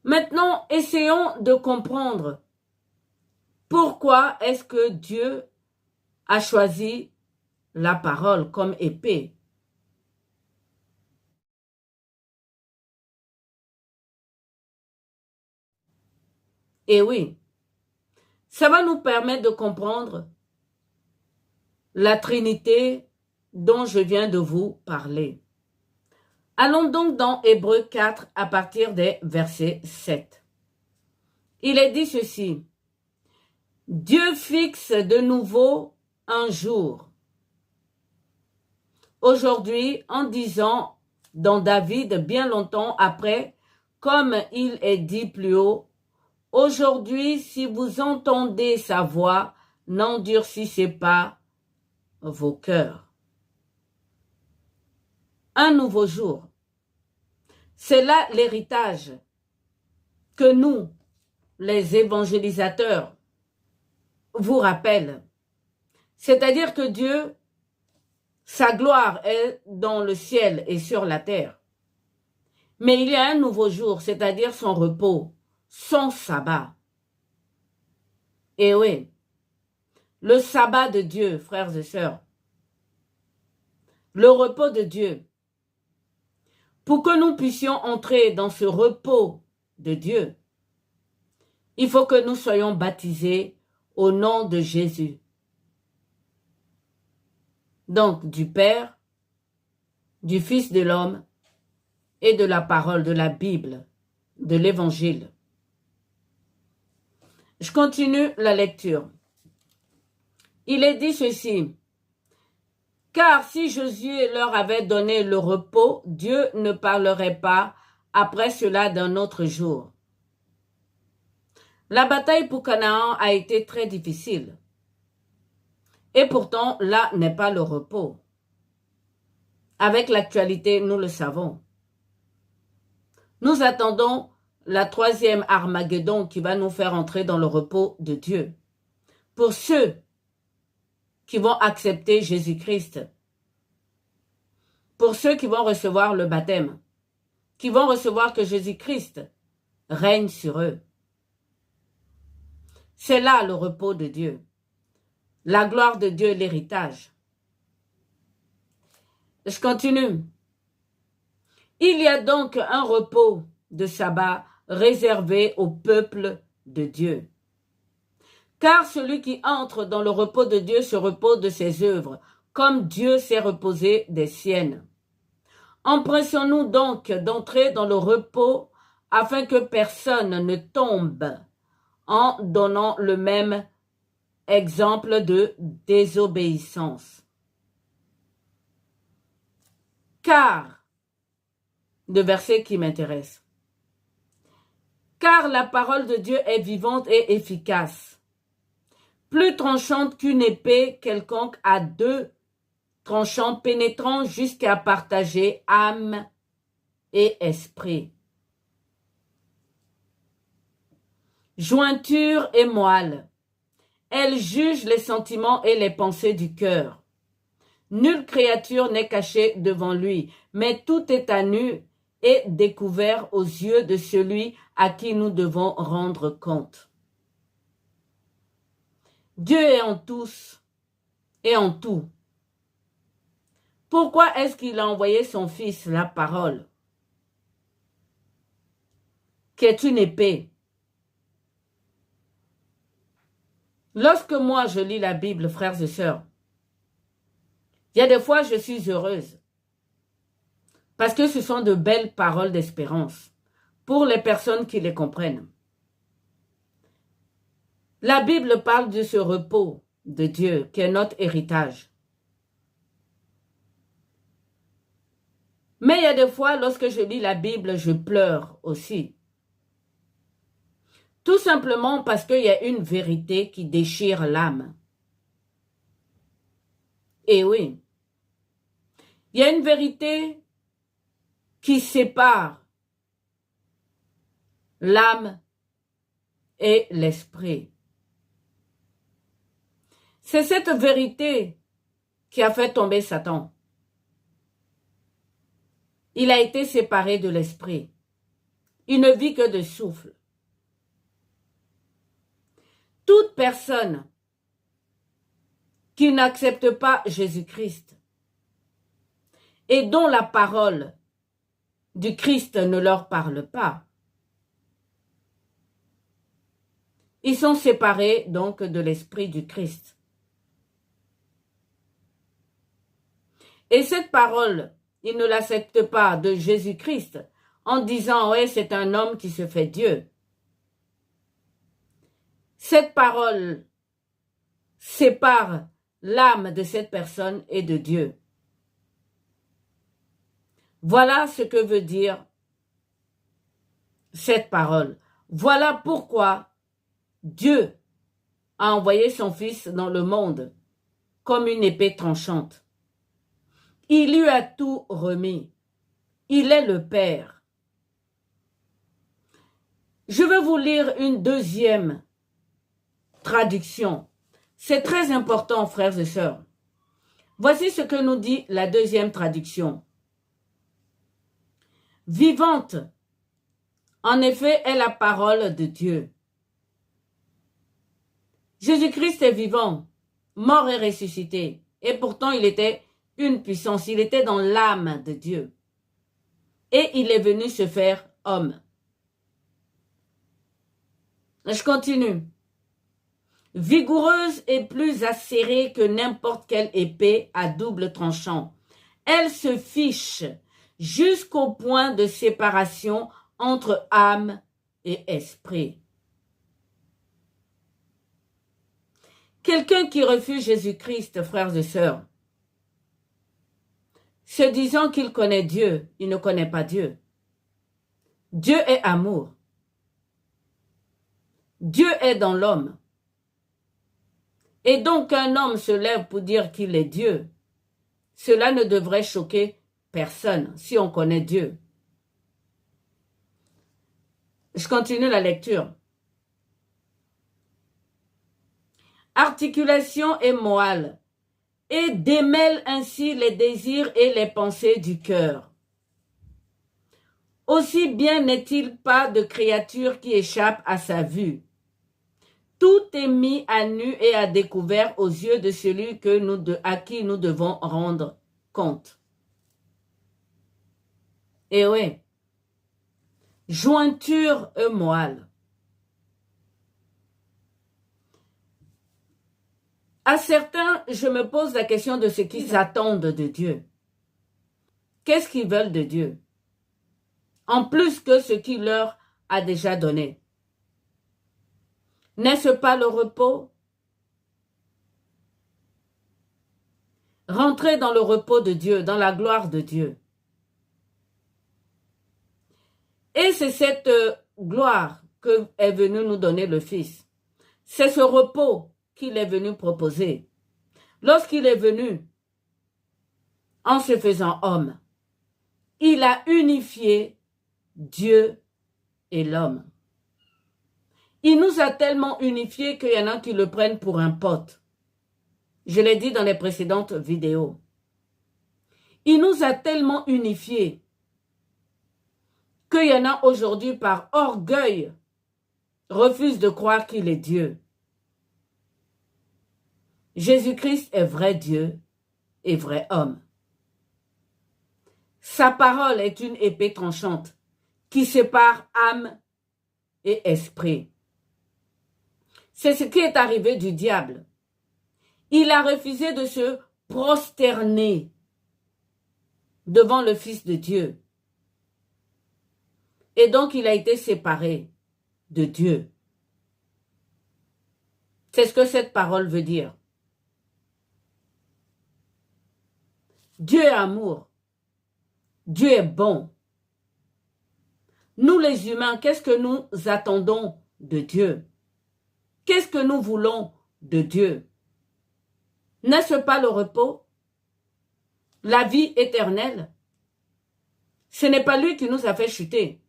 Maintenant, essayons de comprendre pourquoi est-ce que Dieu a choisi la parole comme épée. Et oui, ça va nous permettre de comprendre la Trinité dont je viens de vous parler. Allons donc dans Hébreux 4 à partir des versets 7. Il est dit ceci. Dieu fixe de nouveau un jour. Aujourd'hui, en disant dans David bien longtemps après, comme il est dit plus haut, aujourd'hui, si vous entendez sa voix, n'endurcissez pas vos cœurs. Un nouveau jour. C'est là l'héritage que nous, les évangélisateurs, vous rappellent. C'est-à-dire que Dieu, sa gloire est dans le ciel et sur la terre. Mais il y a un nouveau jour, c'est-à-dire son repos, son sabbat. Et oui, le sabbat de Dieu, frères et sœurs, le repos de Dieu. Pour que nous puissions entrer dans ce repos de Dieu, il faut que nous soyons baptisés au nom de Jésus. Donc, du Père, du Fils de l'homme et de la parole de la Bible, de l'Évangile. Je continue la lecture. Il est dit ceci. Car si Josué leur avait donné le repos, Dieu ne parlerait pas après cela d'un autre jour. La bataille pour Canaan a été très difficile. Et pourtant, là n'est pas le repos. Avec l'actualité, nous le savons. Nous attendons la troisième Armageddon qui va nous faire entrer dans le repos de Dieu. Pour ceux qui vont accepter Jésus-Christ, pour ceux qui vont recevoir le baptême, qui vont recevoir que Jésus-Christ règne sur eux. C'est là le repos de Dieu. La gloire de Dieu, l'héritage. Je continue. Il y a donc un repos de sabbat réservé au peuple de Dieu. Car celui qui entre dans le repos de Dieu se repose de ses œuvres, comme Dieu s'est reposé des siennes. Empressons-nous donc d'entrer dans le repos afin que personne ne tombe en donnant le même exemple de désobéissance. Car, le verset qui m'intéresse, car la parole de Dieu est vivante et efficace, plus tranchante qu'une épée quelconque à deux tranchants pénétrant jusqu'à partager âme et esprit, jointure et moelle. Elle juge les sentiments et les pensées du cœur. Nulle créature n'est cachée devant lui, mais tout est à nu et découvert aux yeux de celui à qui nous devons rendre compte. Dieu est en tous et en tout. Pourquoi est-ce qu'il a envoyé son Fils, la parole, qui est une épée? Lorsque moi je lis la Bible, frères et sœurs, il y a des fois je suis heureuse parce que ce sont de belles paroles d'espérance pour les personnes qui les comprennent. La Bible parle de ce repos de Dieu qui est notre héritage. Mais il y a des fois, lorsque je lis la Bible, je pleure aussi. Tout simplement parce qu'il y a une vérité qui déchire l'âme. Et oui, il y a une vérité qui sépare l'âme et l'esprit. C'est cette vérité qui a fait tomber Satan. Il a été séparé de l'esprit. Il ne vit que de souffle. Toute personne qui n'accepte pas Jésus-Christ et dont la parole du Christ ne leur parle pas, ils sont séparés donc de l'esprit du Christ. Et cette parole, ils ne l'acceptent pas de Jésus-Christ en disant « ouais, c'est un homme qui se fait Dieu ». Cette parole sépare l'âme de cette personne et de Dieu. Voilà ce que veut dire cette parole. Voilà pourquoi Dieu a envoyé son Fils dans le monde comme une épée tranchante. Il lui a tout remis. Il est le Père. Je vais vous lire une deuxième traduction. C'est très important, frères et sœurs. Voici ce que nous dit la deuxième traduction. Vivante, en effet, est la parole de Dieu. Jésus-Christ est vivant, mort et ressuscité, et pourtant il était une puissance, il était dans l'âme de Dieu. Et il est venu se faire homme. Je continue. Vigoureuse et plus acérée que n'importe quelle épée à double tranchant. Elle se fiche jusqu'au point de séparation entre âme et esprit. Quelqu'un qui refuse Jésus-Christ, frères et sœurs, se disant qu'il connaît Dieu, il ne connaît pas Dieu. Dieu est amour. Dieu est dans l'homme. Et donc un homme se lève pour dire qu'il est Dieu. Cela ne devrait choquer personne si on connaît Dieu. Je continue la lecture. Articulation et moelle, et démêle ainsi les désirs et les pensées du cœur. Aussi bien n'est-il pas de créature qui échappe à sa vue. Tout est mis à nu et à découvert aux yeux de celui à qui nous devons rendre compte. Et oui, jointure et moelle. À certains, je me pose la question de ce qu'ils attendent de Dieu. Qu'est-ce qu'ils veulent de Dieu? En plus que ce qu'il leur a déjà donné. N'est-ce pas le repos? Rentrez dans le repos de Dieu, dans la gloire de Dieu. Et c'est cette gloire que est venu nous donner le Fils. C'est ce repos qu'il est venu proposer. Lorsqu'il est venu, en se faisant homme, il a unifié Dieu et l'homme. Il nous a tellement unifiés qu'il y en a qui le prennent pour un pote. Je l'ai dit dans les précédentes vidéos. Il nous a tellement unifiés qu'il y en a aujourd'hui par orgueil refusent de croire qu'il est Dieu. Jésus-Christ est vrai Dieu et vrai homme. Sa parole est une épée tranchante qui sépare âme et esprit. C'est ce qui est arrivé du diable. Il a refusé de se prosterner devant le Fils de Dieu. Et donc il a été séparé de Dieu. C'est ce que cette parole veut dire. Dieu est amour. Dieu est bon. Nous les humains, qu'est-ce que nous attendons de Dieu? Qu'est-ce que nous voulons de Dieu? N'est-ce pas le repos? La vie éternelle? Ce n'est pas lui qui nous a fait chuter.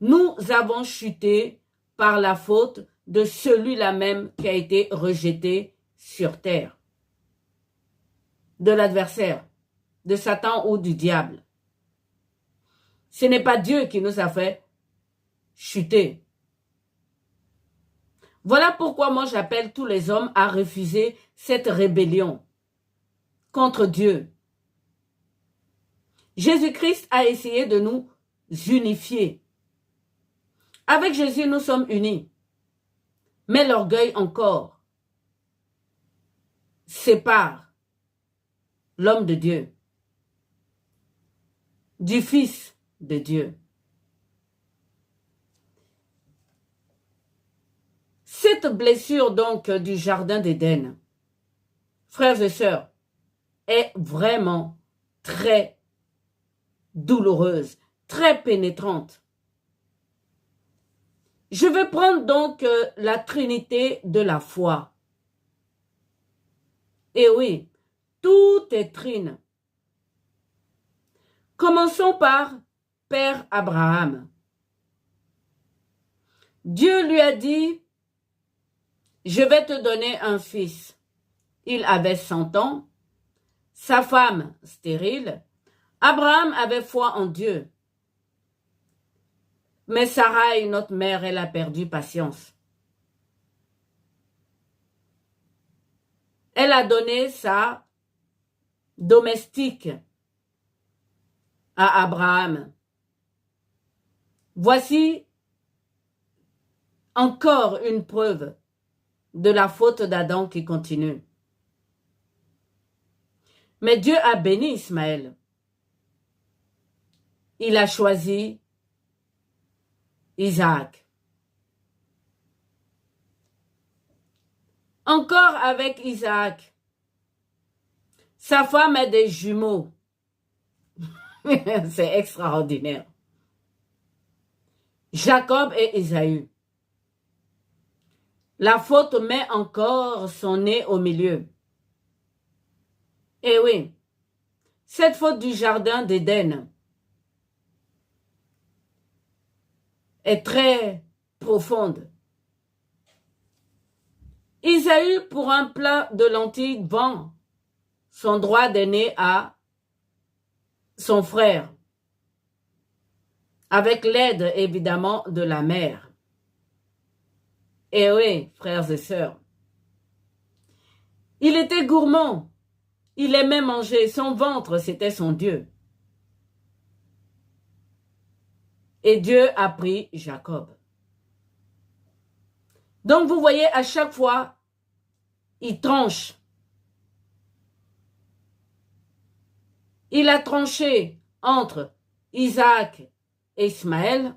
Nous avons chuté par la faute de celui-là même qui a été rejeté sur terre. De l'adversaire, de Satan ou du diable. Ce n'est pas Dieu qui nous a fait chuter. Voilà pourquoi moi j'appelle tous les hommes à refuser cette rébellion contre Dieu. Jésus-Christ a essayé de nous unifier. Avec Jésus, nous sommes unis. Mais l'orgueil encore sépare l'homme de Dieu du Fils de Dieu. Cette blessure donc du jardin d'Éden, frères et sœurs, est vraiment très douloureuse, très pénétrante. Je vais prendre donc la Trinité de la foi. Et oui, tout est trine. Commençons par Père Abraham. Dieu lui a dit, je vais te donner un fils. Il avait 100 ans, sa femme stérile. Abraham avait foi en Dieu. Mais Sarai, notre mère, elle a perdu patience. Elle a donné sa domestique à Abraham. Voici encore une preuve de la faute d'Adam qui continue. Mais Dieu a béni Ismaël. Il a choisi Isaac. Encore avec Isaac. Sa femme a des jumeaux. C'est extraordinaire. Jacob et Ésaü. La faute met encore son nez au milieu. Eh oui, cette faute du jardin d'Éden est très profonde. Ésaü, pour un plat de lentilles, vend son droit d'aîné à son frère, avec l'aide évidemment de la mère. Eh oui, frères et sœurs, il était gourmand, il aimait manger, son ventre c'était son Dieu. Et Dieu a pris Jacob. Donc vous voyez, à chaque fois, il tranche. Il a tranché entre Isaac et Ismaël.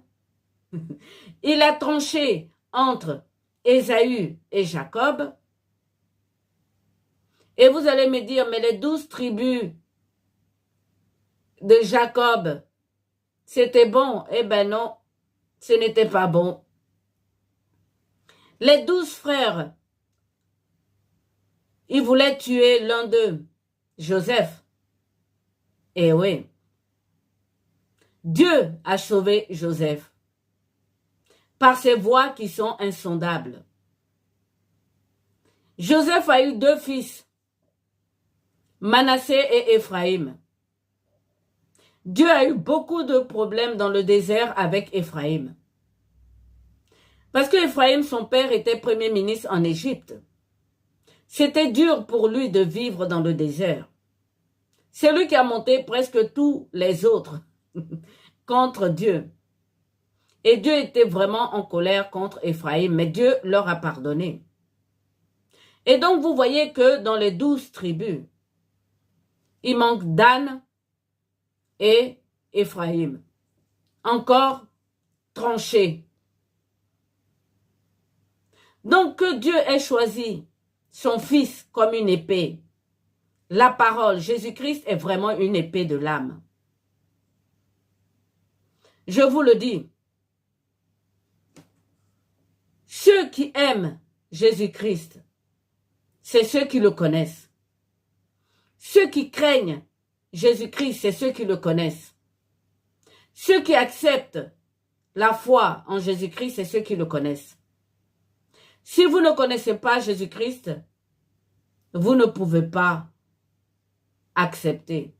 Il a tranché entre Ésaü et Jacob. Et vous allez me dire, mais les 12 tribus de Jacob, c'était bon? Eh ben non, ce n'était pas bon. Les 12 frères, ils voulaient tuer l'un d'eux, Joseph. Eh oui, Dieu a sauvé Joseph par ses voies qui sont insondables. Joseph a eu 2 fils, Manassé et Éphraïm. Dieu a eu beaucoup de problèmes dans le désert avec Éphraïm. Parce que Éphraïm, son père, était premier ministre en Égypte. C'était dur pour lui de vivre dans le désert. C'est lui qui a monté presque tous les autres contre Dieu. Et Dieu était vraiment en colère contre Éphraïm, mais Dieu leur a pardonné. Et donc vous voyez que dans les 12 tribus, il manque Dan et Éphraïm. Encore tranché. Donc que Dieu ait choisi son fils comme une épée. La parole, Jésus-Christ est vraiment une épée de l'âme. Je vous le dis, ceux qui aiment Jésus-Christ, c'est ceux qui le connaissent. Ceux qui craignent Jésus-Christ, c'est ceux qui le connaissent. Ceux qui acceptent la foi en Jésus-Christ, c'est ceux qui le connaissent. Si vous ne connaissez pas Jésus-Christ, vous ne pouvez pas accepter.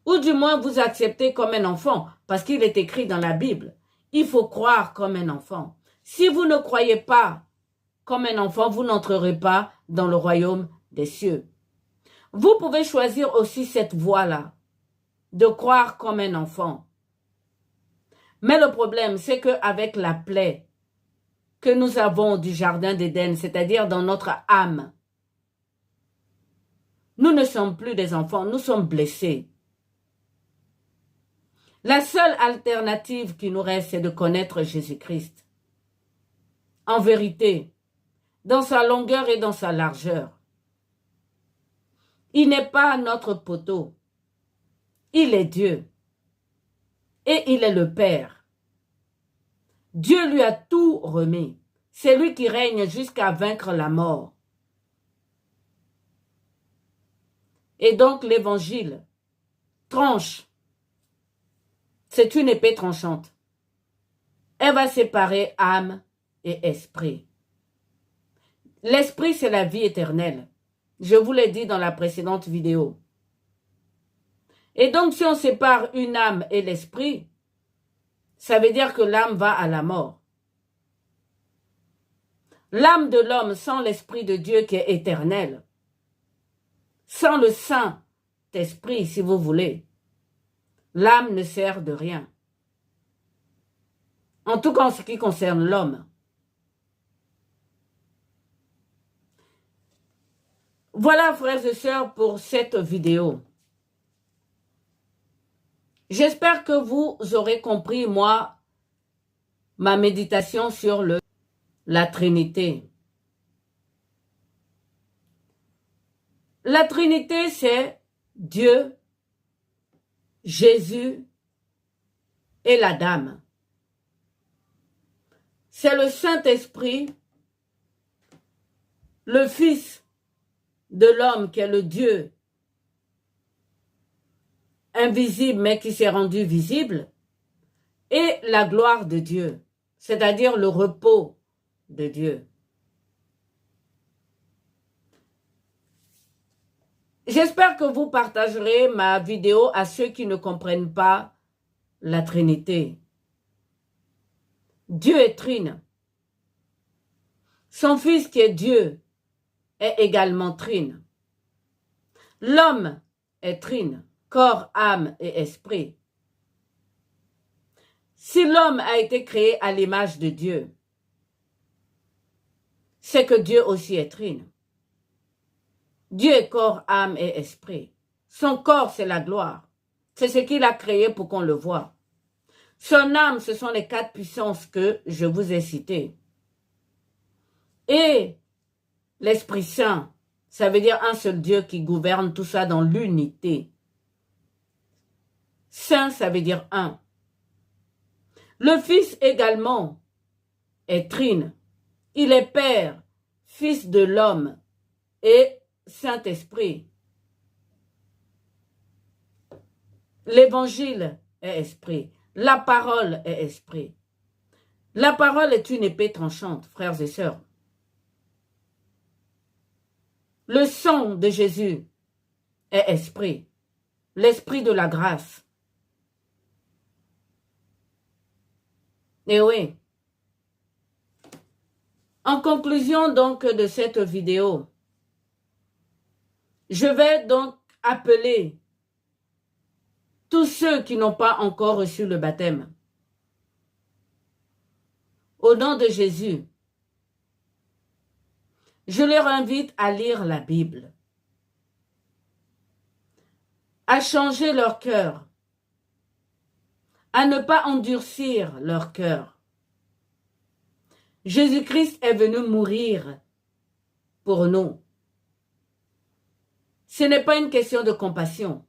Ou du moins vous acceptez comme un enfant, parce qu'il est écrit dans la Bible. Il faut croire comme un enfant. Si vous ne croyez pas comme un enfant, vous n'entrerez pas dans le royaume des cieux. Vous pouvez choisir aussi cette voie-là, de croire comme un enfant. Mais le problème, c'est qu'avec la plaie que nous avons du jardin d'Éden, c'est-à-dire dans notre âme, nous ne sommes plus des enfants, nous sommes blessés. La seule alternative qui nous reste, c'est de connaître Jésus-Christ. En vérité, dans sa longueur et dans sa largeur. Il n'est pas notre poteau. Il est Dieu. Et il est le Père. Dieu lui a tout remis. C'est lui qui règne jusqu'à vaincre la mort. Et donc l'évangile tranche. C'est une épée tranchante. Elle va séparer âme et esprit. L'esprit, c'est la vie éternelle. Je vous l'ai dit dans la précédente vidéo. Et donc, si on sépare une âme et l'esprit, ça veut dire que l'âme va à la mort. L'âme de l'homme sans l'esprit de Dieu qui est éternel, sans le Saint-Esprit, si vous voulez, l'âme ne sert de rien. En tout cas, en ce qui concerne l'homme. Voilà, frères et sœurs, pour cette vidéo. J'espère que vous aurez compris, moi, ma méditation sur la Trinité. La Trinité, c'est Dieu, Jésus et la Dame. C'est le Saint-Esprit, le Fils de l'homme qui est le Dieu invisible mais qui s'est rendu visible, et la gloire de Dieu, c'est-à-dire le repos de Dieu. J'espère que vous partagerez ma vidéo à ceux qui ne comprennent pas la Trinité. Dieu est trine. Son Fils qui est Dieu est également trine. L'homme est trine, corps, âme et esprit. Si l'homme a été créé à l'image de Dieu, c'est que Dieu aussi est trine. Dieu est corps, âme et esprit. Son corps, c'est la gloire. C'est ce qu'il a créé pour qu'on le voie. Son âme, ce sont les 4 puissances que je vous ai citées. Et l'Esprit Saint, ça veut dire un seul Dieu qui gouverne tout ça dans l'unité. Saint, ça veut dire un. Le Fils également est trine. Il est Père, Fils de l'homme et Saint-Esprit. L'évangile est esprit. La parole est esprit. La parole est une épée tranchante, frères et sœurs. Le sang de Jésus est esprit. L'esprit de la grâce. Et oui. En conclusion donc de cette vidéo, je vais donc appeler tous ceux qui n'ont pas encore reçu le baptême. Au nom de Jésus, je leur invite à lire la Bible, à changer leur cœur, à ne pas endurcir leur cœur. Jésus-Christ est venu mourir pour nous. Ce n'est pas une question de compassion.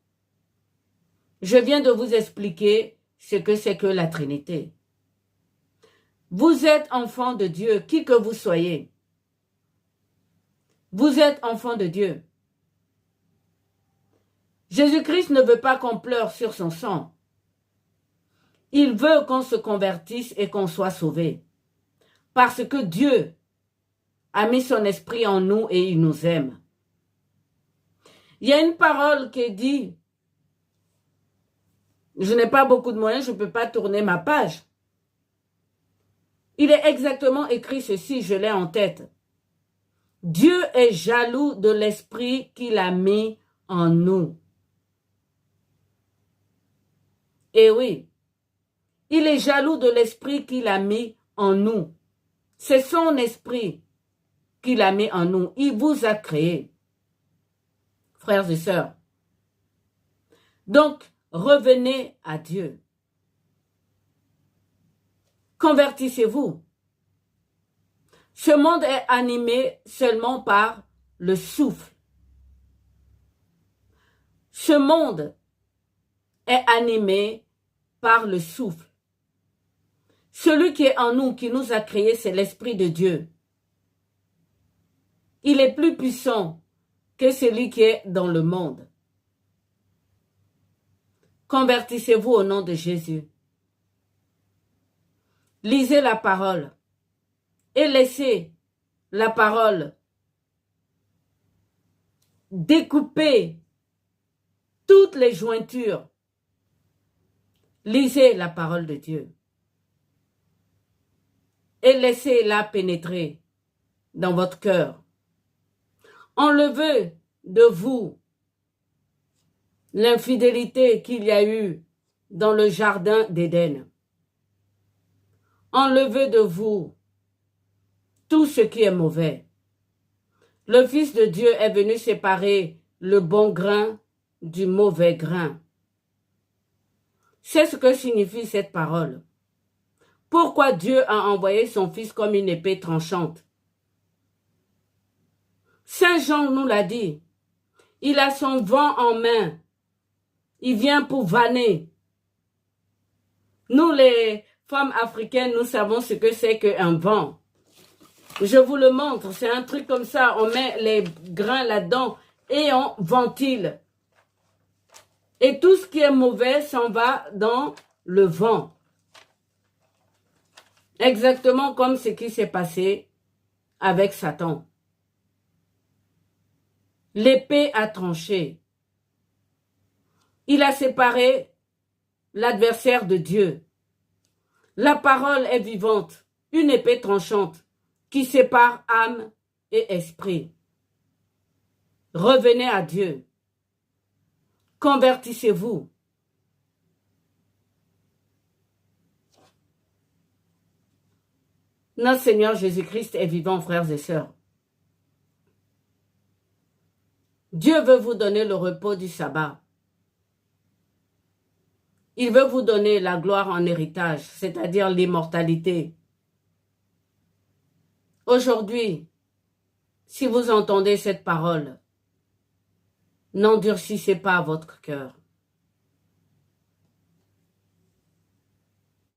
Je viens de vous expliquer ce que c'est que la Trinité. Vous êtes enfant de Dieu, qui que vous soyez. Vous êtes enfant de Dieu. Jésus-Christ ne veut pas qu'on pleure sur son sang. Il veut qu'on se convertisse et qu'on soit sauvé. Parce que Dieu a mis son esprit en nous et il nous aime. Il y a une parole qui dit Je n'ai pas beaucoup de moyens, je ne peux pas tourner ma page. Il est exactement écrit ceci, je l'ai en tête. Dieu est jaloux de l'esprit qu'il a mis en nous. Et oui, il est jaloux de l'esprit qu'il a mis en nous. C'est son esprit qu'il a mis en nous. Il vous a créé, frères et sœurs. Donc, revenez à Dieu. Convertissez-vous. Ce monde est animé seulement par le souffle. Ce monde est animé par le souffle. Celui qui est en nous, qui nous a créés, c'est l'Esprit de Dieu. Il est plus puissant que celui qui est dans le monde. Convertissez-vous au nom de Jésus. Lisez la parole et laissez la parole découper toutes les jointures. Lisez la parole de Dieu et laissez-la pénétrer dans votre cœur. Enlevez de vous l'infidélité qu'il y a eu dans le jardin d'Éden. Enlevez de vous tout ce qui est mauvais. Le Fils de Dieu est venu séparer le bon grain du mauvais grain. C'est ce que signifie cette parole. Pourquoi Dieu a envoyé son Fils comme une épée tranchante? Saint Jean nous l'a dit. Il a son vent en main. Il vient pour vanner. Nous, les femmes africaines, nous savons ce que c'est qu'un vent. Je vous le montre. C'est un truc comme ça. On met les grains là-dedans et on ventile. Et tout ce qui est mauvais s'en va dans le vent. Exactement comme ce qui s'est passé avec Satan. L'épée a tranché. Il a séparé l'adversaire de Dieu. La parole est vivante, une épée tranchante qui sépare âme et esprit. Revenez à Dieu. Convertissez-vous. Notre Seigneur Jésus-Christ est vivant, frères et sœurs. Dieu veut vous donner le repos du sabbat. Il veut vous donner la gloire en héritage, c'est-à-dire l'immortalité. Aujourd'hui, si vous entendez cette parole, n'endurcissez pas votre cœur.